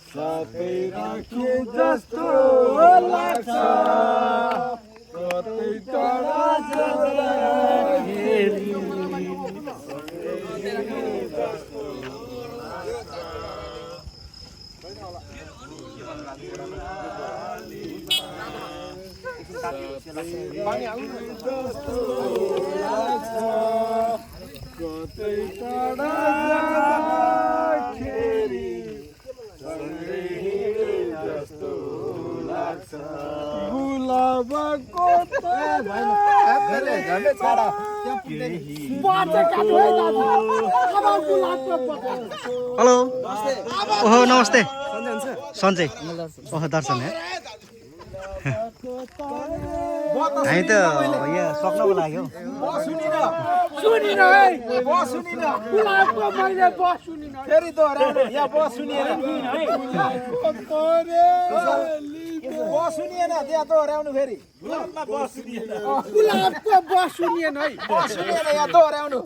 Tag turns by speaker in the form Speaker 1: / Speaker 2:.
Speaker 1: सबै राखे जस्तो लाग्छ कतै टाढा जाँदाखेरि कतै टाढा जाँदाखेरि जस्तो लाग्छ गुलाबको
Speaker 2: हेलो ओहो नमस्ते सन्चै ओहो दर्शन है हामी त यहाँ सक्नको लाग्यो
Speaker 1: फेरि दोहोऱ्याउनु यहाँ बस सुनिएन त्यहाँ दोहोऱ्याउनु फेरि गुलाबको बस सुनिएन है बस सुनिएन यहाँ दोहोऱ्याउनु